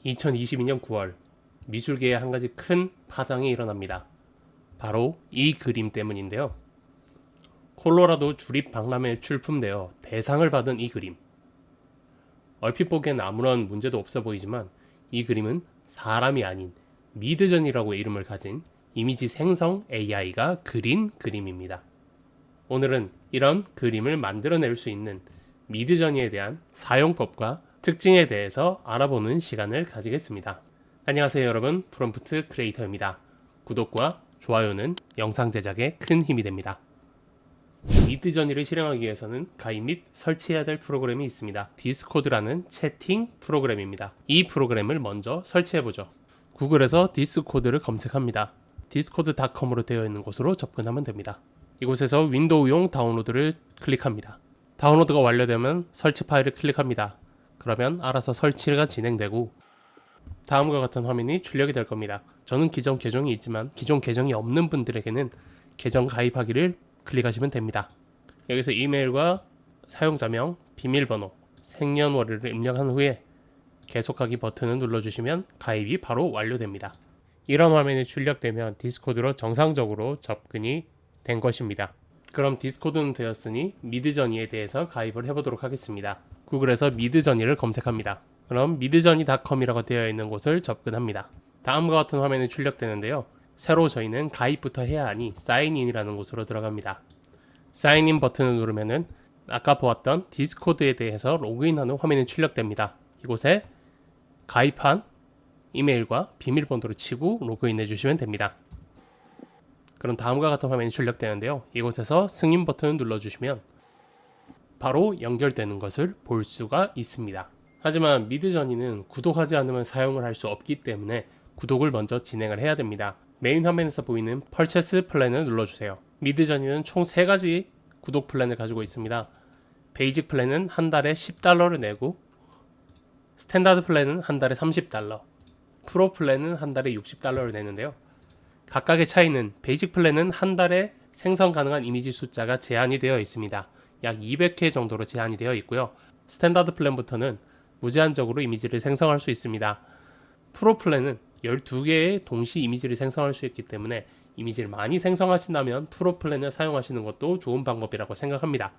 2022년 9월 미술계에 한 가지 큰 파장이 일어납니다. 바로 이 그림 때문인데요. 콜로라도 주립 박람회에 출품되어 대상을 받은 이 그림. 얼핏 보기엔 아무런 문제도 없어 보이지만 이 그림은 사람이 아닌 미드전이라고 이름을 가진 이미지 생성 AI가 그린 그림입니다. 오늘은 이런 그림을 만들어낼 수 있는 미드저니에 대한 사용법과 특징에 대해서 알아보는 시간을 가지겠습니다. 안녕하세요 여러분, 프롬프트 크리에이터입니다. 구독과 좋아요는 영상 제작에 큰 힘이 됩니다. 미드저니를 실행하기 위해서는 가입 및 설치해야 될 프로그램이 있습니다. 디스코드라는 채팅 프로그램입니다. 이 프로그램을 먼저 설치해보죠. 구글에서 디스코드를 검색합니다. 디스코드.com으로 되어 있는 곳으로 접근하면 됩니다. 이곳에서 윈도우용 다운로드를 클릭합니다. 다운로드가 완료되면 설치 파일을 클릭합니다. 그러면 알아서 설치가 진행되고 다음과 같은 화면이 출력이 될 겁니다. 저는 기존 계정이 있지만 기존 계정이 없는 분들에게는 계정 가입하기를 클릭하시면 됩니다. 여기서 이메일과 사용자명, 비밀번호, 생년월일을 입력한 후에 계속하기 버튼을 눌러주시면 가입이 바로 완료됩니다. 이런 화면이 출력되면 디스코드로 정상적으로 접근이 된 것입니다. 그럼 디스코드는 되었으니 미드저니에 대해서 가입을 해보도록 하겠습니다. 구글에서 미드저니를 검색합니다. 그럼 미드저니.com이라고 되어 있는 곳을 접근합니다. 다음과 같은 화면이 출력되는데요. 새로 저희는 가입부터 해야 하니 사인인이라는 곳으로 들어갑니다. 사인인 버튼을 누르면은 아까 보았던 디스코드에 대해서 로그인하는 화면이 출력됩니다. 이곳에 가입한 이메일과 비밀번호를 치고 로그인해 주시면 됩니다. 그럼 다음과 같은 화면이 출력되는데요. 이곳에서 승인 버튼을 눌러주시면 바로 연결되는 것을 볼 수가 있습니다. 하지만 미드저니는 구독하지 않으면 사용을 할 수 없기 때문에 구독을 먼저 진행을 해야 됩니다. 메인 화면에서 보이는 퍼체스 플랜을 눌러주세요. 미드저니는 총 3가지 구독 플랜을 가지고 있습니다. 베이직 플랜은 한 달에 $10를 내고 스탠다드 플랜은 한 달에 $30, 프로 플랜은 한 달에 $60를 내는데요. 각각의 차이는 베이직 플랜은 한 달에 생성 가능한 이미지 숫자가 제한이 되어 있습니다. 약 200회 정도로 제한이 되어 있고요. 스탠다드 플랜부터는 무제한적으로 이미지를 생성할 수 있습니다. 프로 플랜은 12개의 동시 이미지를 생성할 수 있기 때문에 이미지를 많이 생성하신다면 프로 플랜을 사용하시는 것도 좋은 방법이라고 생각합니다.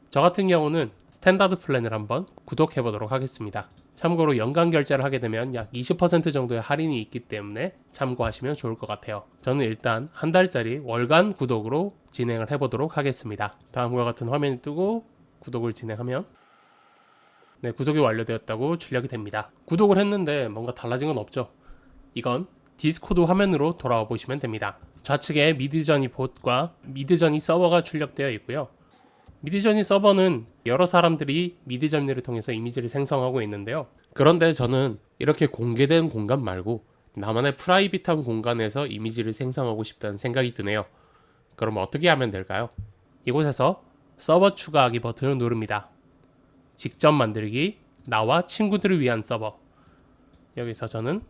저 같은 경우는 스탠다드 플랜을 한번 구독해 보도록 하겠습니다. 참고로 연간 결제를 하게 되면 약 20% 정도의 할인이 있기 때문에 참고하시면 좋을 것 같아요. 저는 일단 한 달짜리 월간 구독으로 진행을 해보도록 하겠습니다. 다음과 같은 화면이 뜨고 구독을 진행하면 구독이 완료되었다고 출력이 됩니다. 구독을 했는데 뭔가 달라진 건 없죠. 이건 디스코드 화면으로 돌아와 보시면 됩니다. 좌측에 미드저니 봇과 미드저니 서버가 출력되어 있고요. 미드저니 서버는 여러 사람들이 미드저니를 통해서 이미지를 생성하고 있는데요. 그런데 저는 이렇게 공개된 공간 말고 나만의 프라이빗한 공간에서 이미지를 생성하고 싶다는 생각이 드네요. 그럼 어떻게 하면 될까요? 이곳에서 서버 추가하기 버튼을 누릅니다. 직접 만들기, 나와 친구들을 위한 서버. 여기서 저는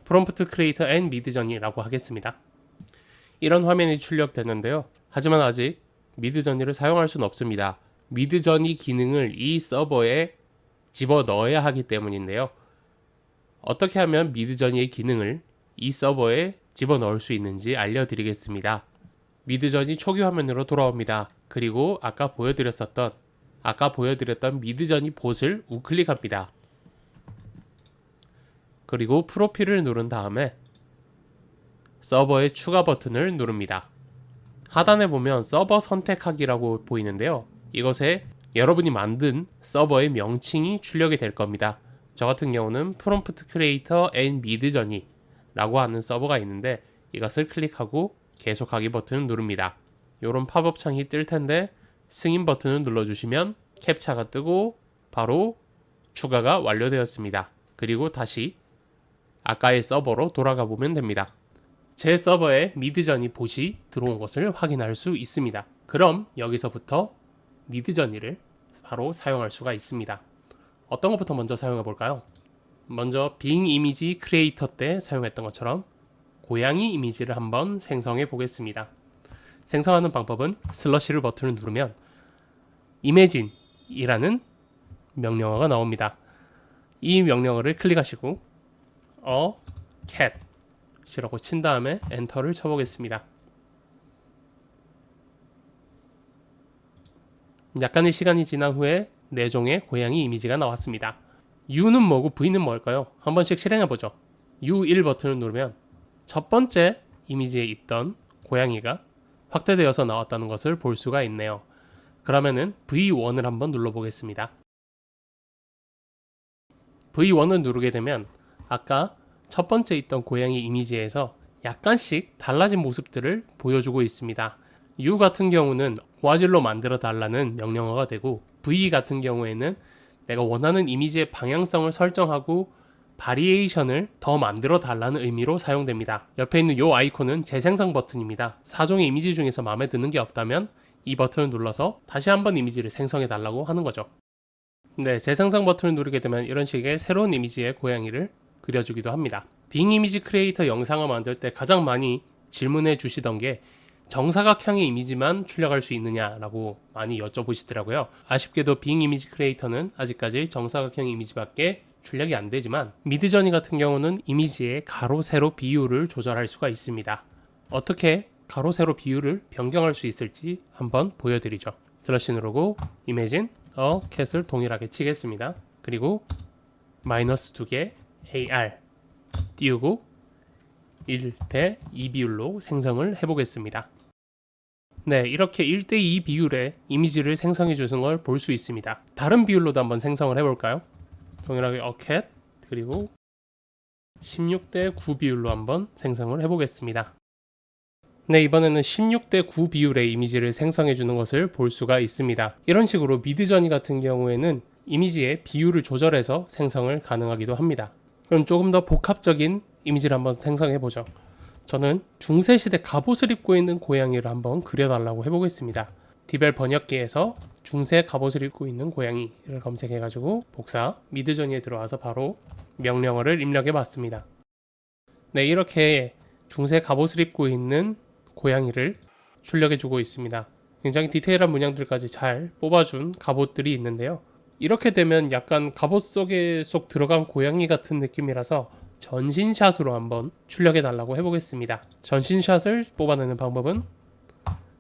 프롬프트 크리에이터 앤 미드저니라고 하겠습니다. 이런 화면이 출력되는데요. 하지만 아직 미드저니를 사용할 수는 없습니다. 미드저니 기능을 이 서버에 집어넣어야 하기 때문인데요. 어떻게 하면 미드저니의 기능을 이 서버에 집어넣을 수 있는지 알려드리겠습니다. 미드저니 초기 화면으로 돌아옵니다. 그리고 아까 보여드렸던 미드저니 봇을 우클릭합니다. 그리고 프로필을 누른 다음에 서버의 추가 버튼을 누릅니다. 하단에 보면 서버 선택하기라고 보이는데요. 이것에 여러분이 만든 서버의 명칭이 출력이 될 겁니다. 저 같은 경우는 프롬프트 크리에이터 앤 미드저니 라고 하는 서버가 있는데 이것을 클릭하고 계속하기 버튼을 누릅니다. 이런 팝업 창이 뜰 텐데 승인 버튼을 눌러주시면 캡처가 뜨고 바로 추가가 완료되었습니다. 그리고 다시 아까의 서버로 돌아가 보면 됩니다. 제 서버에 미드저니 봇이 들어온 것을 확인할 수 있습니다. 그럼 여기서부터 미드저니를 바로 사용할 수가 있습니다. 어떤 것부터 먼저 사용해 볼까요? 먼저 빙 이미지 크리에이터 때 사용했던 것처럼 고양이 이미지를 한번 생성해 보겠습니다. 생성하는 방법은 슬러시를 버튼을 누르면 이매진이라는 명령어가 나옵니다. 이 명령어를 클릭하시고 cat이라고 친 다음에 엔터를 쳐보겠습니다. 약간의 시간이 지난 후에 4종의 고양이 이미지가 나왔습니다. U는 뭐고 V는 뭘까요? 한 번씩 실행해보죠. U1 버튼을 누르면 첫 번째 이미지에 있던 고양이가 확대되어서 나왔다는 것을 볼 수가 있네요. 그러면은 V1을 한번 눌러보겠습니다. V1을 누르게 되면 아까 첫 번째 있던 고양이 이미지에서 약간씩 달라진 모습들을 보여주고 있습니다. U 같은 경우는 고화질로 만들어 달라는 명령어가 되고, V 같은 경우에는 내가 원하는 이미지의 방향성을 설정하고 바리에이션을 더 만들어 달라는 의미로 사용됩니다. 옆에 있는 이 아이콘은 재생성 버튼입니다. 4종의 이미지 중에서 마음에 드는 게 없다면 이 버튼을 눌러서 다시 한번 이미지를 생성해 달라고 하는 거죠. 네, 재생성 버튼을 누르게 되면 이런 식의 새로운 이미지의 고양이를 그려주기도 합니다. 빙 이미지 크리에이터 영상을 만들 때 가장 많이 질문해 주시던 게 정사각형의 이미지만 출력할 수 있느냐라고 많이 여쭤보시더라고요. 아쉽게도 빙 이미지 크리에이터는 아직까지 정사각형 이미지밖에 출력이 안 되지만, 미드저니 같은 경우는 이미지의 가로 세로 비율을 조절할 수가 있습니다. 어떻게 가로 세로 비율을 변경할 수 있을지 한번 보여드리죠. 슬러시 누르고 이미진 cat을 동일하게 치겠습니다. 그리고 마이너스 2개 AR 띄우고 1대2 비율로 생성을 해보겠습니다. 네, 이렇게 1대2 비율의 이미지를 생성해 주는 걸 볼 수 있습니다. 다른 비율로도 한번 생성을 해볼까요? 동일하게 cat 그리고 16대9 비율로 한번 생성을 해보겠습니다. 네, 이번에는 16대9 비율의 이미지를 생성해 주는 것을 볼 수가 있습니다. 이런 식으로 미드저니 같은 경우에는 이미지의 비율을 조절해서 생성을 가능하기도 합니다. 그럼 조금 더 복합적인 이미지를 한번 생성해 보죠. 저는 중세시대 갑옷을 입고 있는 고양이를 한번 그려달라고 해보겠습니다. 디벨 번역기에서 중세 갑옷을 입고 있는 고양이를 검색해가지고 복사 미드저니에 들어와서 바로 명령어를 입력해 봤습니다. 네, 이렇게 중세 갑옷을 입고 있는 고양이를 출력해 주고 있습니다. 굉장히 디테일한 문양들까지 잘 뽑아준 갑옷들이 있는데요. 이렇게 되면 약간 갑옷 속에 쏙 들어간 고양이 같은 느낌이라서 전신샷으로 한번 출력해 달라고 해보겠습니다. 전신샷을 뽑아내는 방법은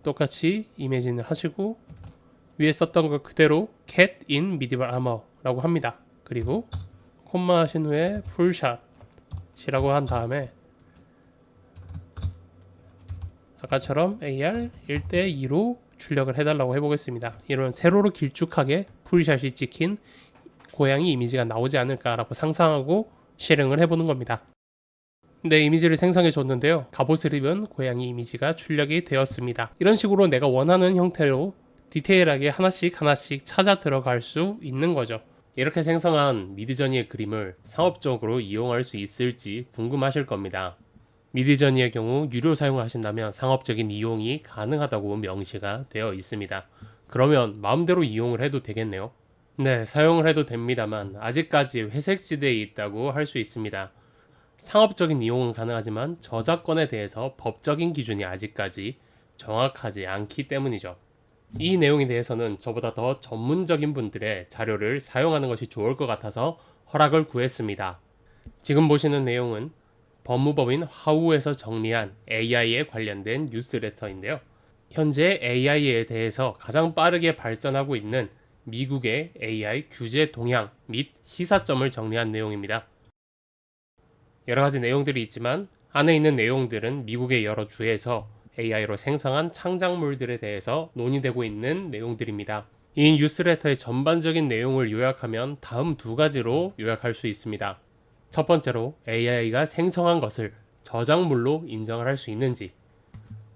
똑같이 이미진을 하시고 위에 썼던 거 그대로 cat in medieval armor라고 합니다. 그리고 콤마 하신 후에 풀샷이라고 한 다음에 아까처럼 AR 1대2로 출력을 해달라고 해보겠습니다. 이런 세로로 길쭉하게 풀샷이 찍힌 고양이 이미지가 나오지 않을까라고 상상하고 실행을 해보는 겁니다. 네, 이미지를 생성해 줬는데요. 갑옷을 입은 고양이 이미지가 출력이 되었습니다. 이런 식으로 내가 원하는 형태로 디테일하게 하나씩 찾아 들어갈 수 있는 거죠. 이렇게 생성한 미드저니의 그림을 상업적으로 이용할 수 있을지 궁금하실 겁니다. 미드저니의 경우 유료 사용을 하신다면 상업적인 이용이 가능하다고 명시가 되어 있습니다. 그러면 마음대로 이용을 해도 되겠네요. 네, 사용을 해도 됩니다만 아직까지 회색지대에 있다고 할 수 있습니다. 상업적인 이용은 가능하지만 저작권에 대해서 법적인 기준이 아직까지 정확하지 않기 때문이죠. 이 내용에 대해서는 저보다 더 전문적인 분들의 자료를 사용하는 것이 좋을 것 같아서 허락을 구했습니다. 지금 보시는 내용은 법무법인 화우에서 정리한 AI에 관련된 뉴스레터인데요. 현재 AI에 대해서 가장 빠르게 발전하고 있는 미국의 AI 규제 동향 및 시사점을 정리한 내용입니다. 여러 가지 내용들이 있지만 안에 있는 내용들은 미국의 여러 주에서 AI로 생성한 창작물들에 대해서 논의되고 있는 내용들입니다. 이 뉴스레터의 전반적인 내용을 요약하면 다음 두 가지로 요약할 수 있습니다. 첫 번째로 AI가 생성한 것을 저작물로 인정을 할 수 있는지,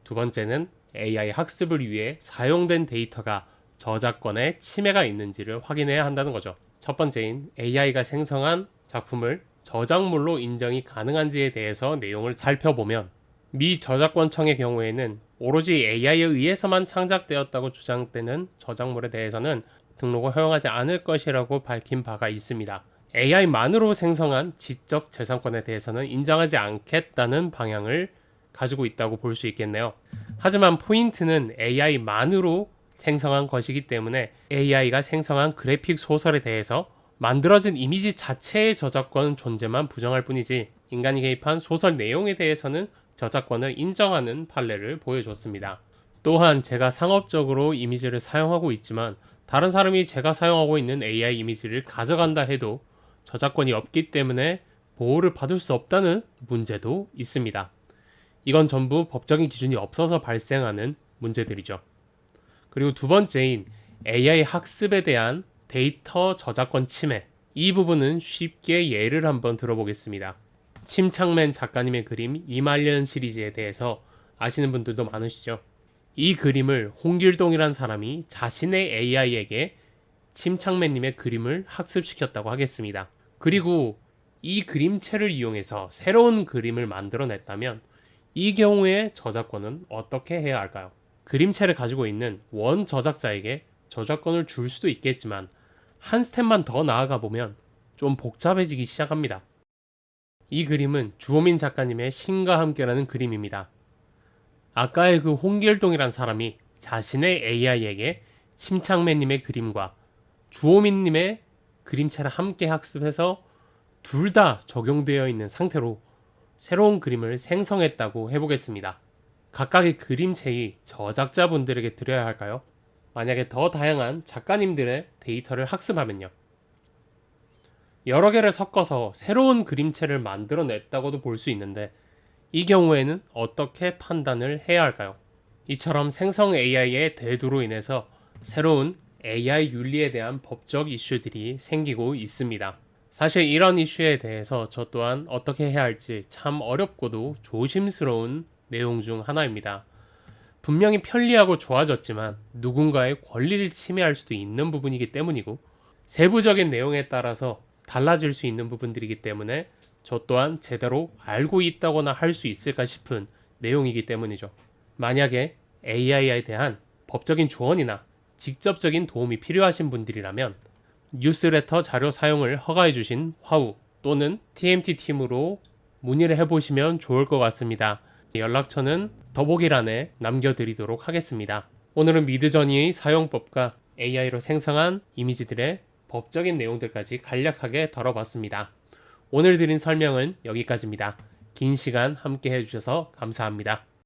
두 번째는 AI 학습을 위해 사용된 데이터가 저작권에 침해가 있는지를 확인해야 한다는 거죠. 첫 번째인 AI가 생성한 작품을 저작물로 인정이 가능한지에 대해서 내용을 살펴보면 미 저작권청의 경우에는 오로지 AI에 의해서만 창작되었다고 주장되는 저작물에 대해서는 등록을 허용하지 않을 것이라고 밝힌 바가 있습니다. AI만으로 생성한 지적 재산권에 대해서는 인정하지 않겠다는 방향을 가지고 있다고 볼 수 있겠네요. 하지만 포인트는 AI만으로 생성한 것이기 때문에 AI가 생성한 그래픽 소설에 대해서 만들어진 이미지 자체의 저작권 존재만 부정할 뿐이지 인간이 개입한 소설 내용에 대해서는 저작권을 인정하는 판례를 보여줬습니다. 또한 제가 상업적으로 이미지를 사용하고 있지만 다른 사람이 제가 사용하고 있는 AI 이미지를 가져간다 해도 저작권이 없기 때문에 보호를 받을 수 없다는 문제도 있습니다. 이건 전부 법적인 기준이 없어서 발생하는 문제들이죠. 그리고 두 번째인 AI 학습에 대한 데이터 저작권 침해. 이 부분은 쉽게 예를 한번 들어보겠습니다. 침착맨 작가님의 그림 이말년 시리즈에 대해서 아시는 분들도 많으시죠? 이 그림을 홍길동이란 사람이 자신의 AI에게 침착맨님의 그림을 학습시켰다고 하겠습니다. 그리고 이 그림체를 이용해서 새로운 그림을 만들어냈다면 이 경우에 저작권은 어떻게 해야 할까요? 그림체를 가지고 있는 원 저작자에게 저작권을 줄 수도 있겠지만 한 스텝만 더 나아가 보면 좀 복잡해지기 시작합니다. 이 그림은 주호민 작가님의 신과 함께라는 그림입니다. 아까의 그 홍길동이란 사람이 자신의 AI에게 침착맨님의 그림과 주호민님의 그림체를 함께 학습해서 둘 다 적용되어 있는 상태로 새로운 그림을 생성했다고 해보겠습니다. 각각의 그림체의 저작자분들에게 드려야 할까요? 만약에 더 다양한 작가님들의 데이터를 학습하면요. 여러 개를 섞어서 새로운 그림체를 만들어냈다고도 볼 수 있는데 이 경우에는 어떻게 판단을 해야 할까요? 이처럼 생성 AI의 대두로 인해서 새로운 AI 윤리에 대한 법적 이슈들이 생기고 있습니다. 사실 이런 이슈에 대해서 저 또한 어떻게 해야 할지 참 어렵고도 조심스러운 내용 중 하나입니다. 분명히 편리하고 좋아졌지만 누군가의 권리를 침해할 수도 있는 부분이기 때문이고 세부적인 내용에 따라서 달라질 수 있는 부분들이기 때문에 저 또한 제대로 알고 있다거나 할 수 있을까 싶은 내용이기 때문이죠. 만약에 AI에 대한 법적인 조언이나 직접적인 도움이 필요하신 분들이라면 뉴스레터 자료 사용을 허가해 주신 화우 또는 TMT 팀으로 문의를 해보시면 좋을 것 같습니다. 연락처는 더보기란에 남겨드리도록 하겠습니다. 오늘은 미드저니의 사용법과 AI로 생성한 이미지들의 법적인 내용들까지 간략하게 다뤄봤습니다. 오늘 드린 설명은 여기까지입니다. 긴 시간 함께 해주셔서 감사합니다.